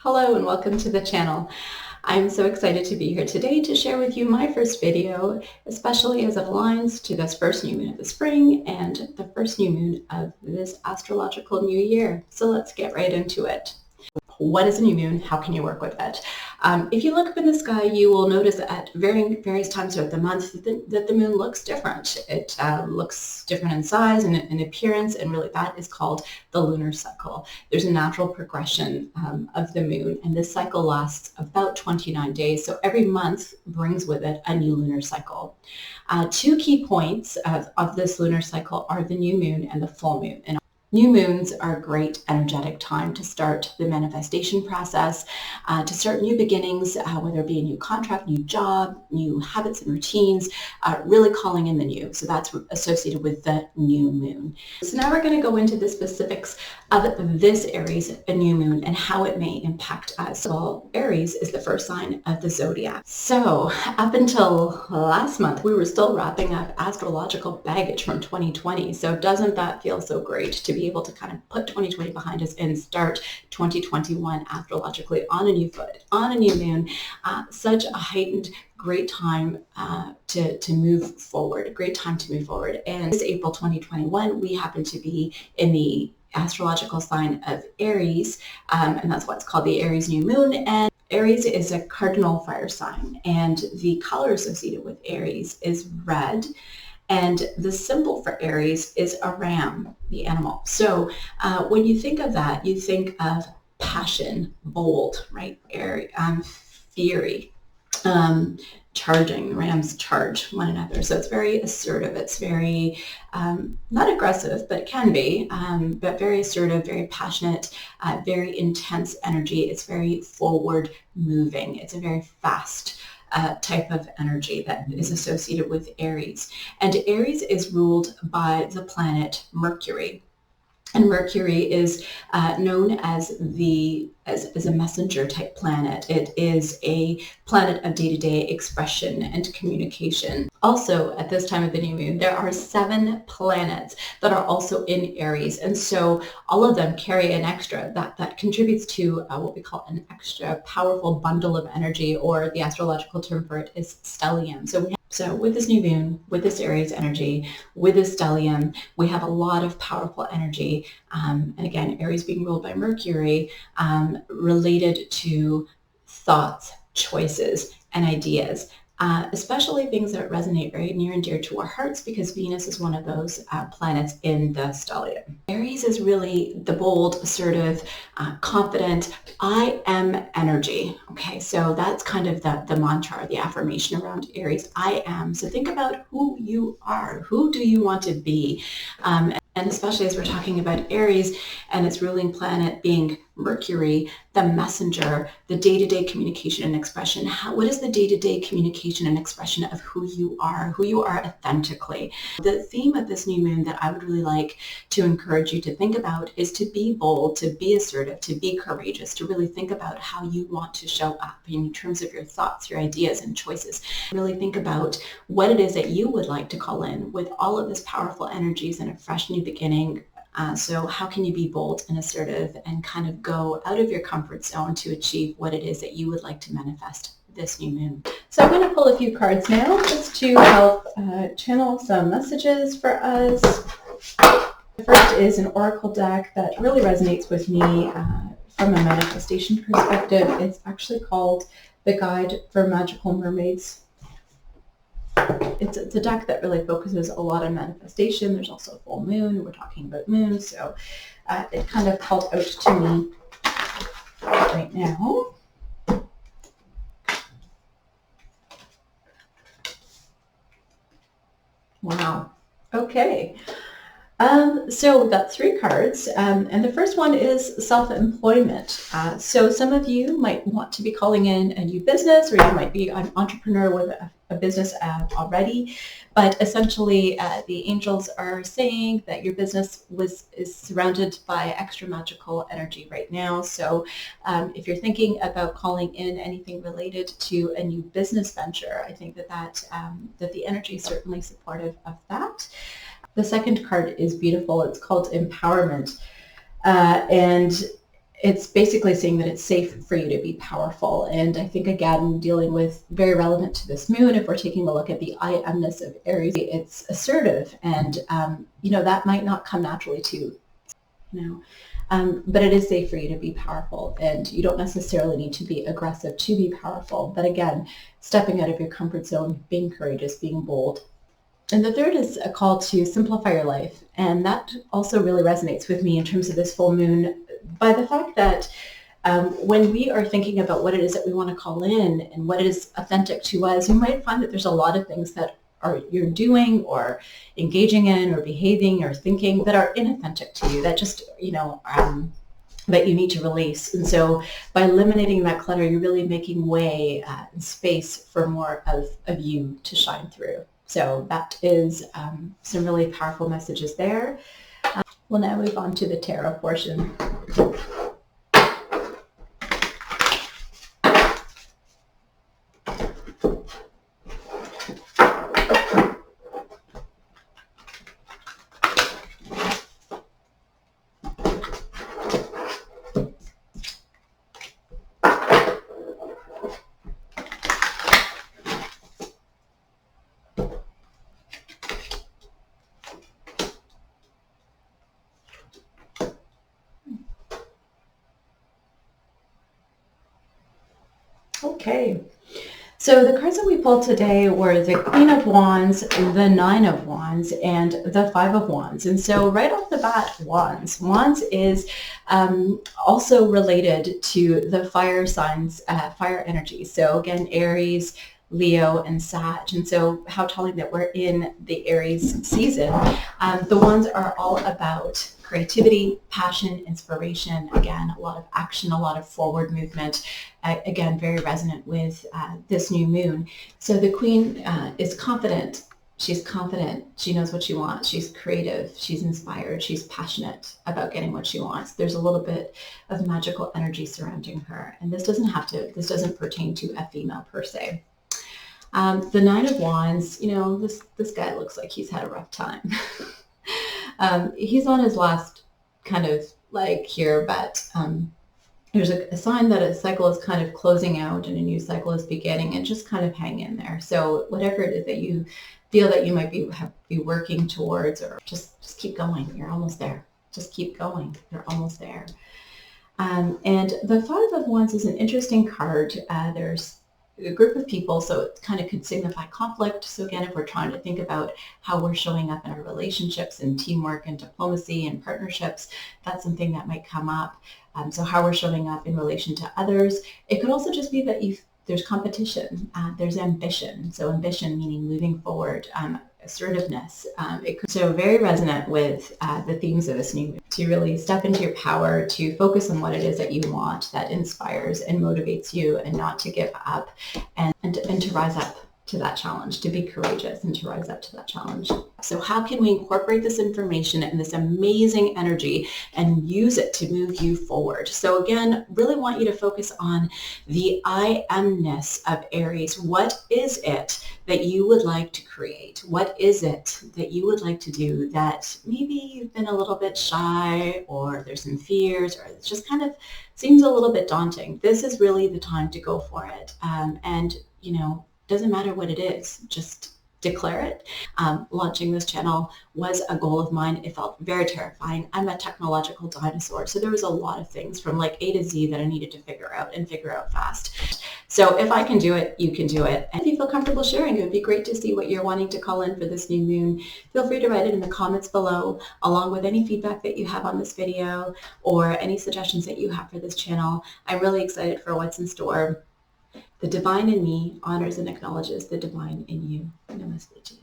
Hello and welcome to the channel. I'm so excited to be here today to share with you my first video, especially as it aligns to this first new moon of the spring and the first new moon of this astrological new year. So let's get right into it. What is a new moon? How can you work with it? If you look up in the sky, you will notice at various times throughout the month that the moon looks different. It looks different in size and in appearance, and really that is called the lunar cycle. There's a natural progression of the moon, and this cycle lasts about 29 days. So every month brings with it a new lunar cycle. Two key points of this lunar cycle are the new moon and the full moon. And new moons are a great energetic time to start the manifestation process, to start new beginnings, whether it be a new contract, new job, new habits and routines, really calling in the new. So that's associated with the new moon. So now we're going to go into the specifics of this Aries new moon and how it may impact us. So Aries is the first sign of the zodiac. So up until last month, we were still wrapping up astrological baggage from 2020. So doesn't that feel so great to be able to kind of put 2020 behind us and start 2021 astrologically on a new foot, on a new moon? Such a heightened great time to move forward, a great time to move forward. And this April 2021, we happen to be in the astrological sign of Aries, and that's what's called the Aries New Moon. And Aries is a cardinal fire sign, and the color associated with Aries is red. And the symbol for Aries is a ram, the animal. So when you think of that, you think of passion, bold, right? Fury, charging. Rams charge one another. So it's very assertive. It's very, not aggressive, but it can be, but very assertive, very passionate, very intense energy. It's very forward moving. It's a very fast type of energy that is associated with Aries. And Aries is ruled by the planet Mercury. And Mercury is known as a messenger type planet. It is a planet of day-to-day expression and communication. Also, at this time of the new moon, there are 7 planets that are also in Aries. And so all of them carry an extra that contributes to what we call an extra powerful bundle of energy, or the astrological term for it is stellium. So with this new moon, with this Aries energy, with this stellium, we have a lot of powerful energy. And again, Aries being ruled by Mercury, related to thoughts, choices, and ideas. Especially things that resonate very near and dear to our hearts, because Venus is one of those planets in the stellium. Aries is really the bold, assertive, confident, I am energy. Okay, so that's kind of the mantra, the affirmation around Aries, I am. So think about who you are. Who do you want to be? And especially as we're talking about Aries and its ruling planet being Mercury, the messenger, the day-to-day communication and expression. What is the day-to-day communication and expression of who you are authentically? The theme of this new moon that I would really like to encourage you to think about is to be bold, to be assertive, to be courageous, to really think about how you want to show up in terms of your thoughts, your ideas, and choices. Really think about what it is that you would like to call in with all of this powerful energies and a fresh new beginning. So how can you be bold and assertive and kind of go out of your comfort zone to achieve what it is that you would like to manifest this new moon? So I'm going to pull a few cards now just to help channel some messages for us. The first is an oracle deck that really resonates with me from a manifestation perspective. It's actually called The Guide for Magical Mermaids. It's a deck that really focuses a lot on manifestation. There's also a full moon. We're talking about moons, so it kind of called out to me right now. Wow. Okay. So we've got 3 cards, and the first one is self-employment. So some of you might want to be calling in a new business, or you might be an entrepreneur with a business already, but essentially the angels are saying that your business is surrounded by extra magical energy right now. So if you're thinking about calling in anything related to a new business venture, I think that the energy is certainly supportive of that. The second card is beautiful. It's called Empowerment. And it's basically saying that it's safe for you to be powerful. And I think, again, dealing with very relevant to this moon, if we're taking a look at the I amness of Aries, it's assertive. And, that might not come naturally to you. But it is safe for you to be powerful, and you don't necessarily need to be aggressive to be powerful. But again, stepping out of your comfort zone, being courageous, being bold. And the third is a call to simplify your life. And that also really resonates with me in terms of this full moon, by the fact that when we are thinking about what it is that we want to call in and what is authentic to us, you might find that there's a lot of things that you're doing or engaging in or behaving or thinking that are inauthentic to you, that just, that you need to release. And so by eliminating that clutter, you're really making way and space for more of you to shine through. So that is some really powerful messages there. We'll now move on to the tarot portion. Okay, so the cards that we pulled today were the Queen of Wands, the Nine of Wands, and the Five of Wands. And so right off the bat, Wands. Wands is also related to the fire signs, fire energy. So again, Aries, Leo, and Sag. And so how telling that we're in the Aries season. The Wands are all about creativity, passion, inspiration. Again, a lot of action, a lot of forward movement. Again, very resonant with this new moon. So the Queen is confident. She's confident. She knows what she wants. She's creative. She's inspired. She's passionate about getting what she wants. There's a little bit of magical energy surrounding her. And this doesn't pertain to a female per se. The Nine of Wands, this guy looks like he's had a rough time. He's on his last kind of here, but there's a sign that a cycle is kind of closing out and a new cycle is beginning, and just kind of hang in there. So whatever it is that you feel that you might be working towards, or just keep going. You're almost there. Just keep going. You're almost there. And the Five of Wands is an interesting card. There's a group of people, so it kind of could signify conflict. So again, if we're trying to think about how we're showing up in our relationships and teamwork and diplomacy and partnerships, that's something that might come up. So how we're showing up in relation to others. It could also just be that there's competition, there's ambition. So ambition meaning moving forward, assertiveness. It could so very resonant with the themes of this new moon, to really step into your power, to focus on what it is that you want, that inspires and motivates you, and not to give up, and to rise up to that challenge, to be courageous and to rise up to that challenge. So how can we incorporate this information and this amazing energy and use it to move you forward? So again, really want you to focus on the I amness of Aries. What is it that you would like to create? What is it that you would like to do that maybe you've been a little bit shy, or there's some fears, or it just kind of seems a little bit daunting? This is really the time to go for it. And doesn't matter what it is, just declare it. Launching this channel was a goal of mine. It felt very terrifying. I'm a technological dinosaur, so there was a lot of things from A to Z that I needed to figure out fast. So if I can do it, you can do it. And if you feel comfortable sharing, it would be great to see what you're wanting to call in for this new moon. Feel free to write it in the comments below, along with any feedback that you have on this video or any suggestions that you have for this channel. I'm really excited for what's in store. The divine in me honors and acknowledges the divine in you. Namaste.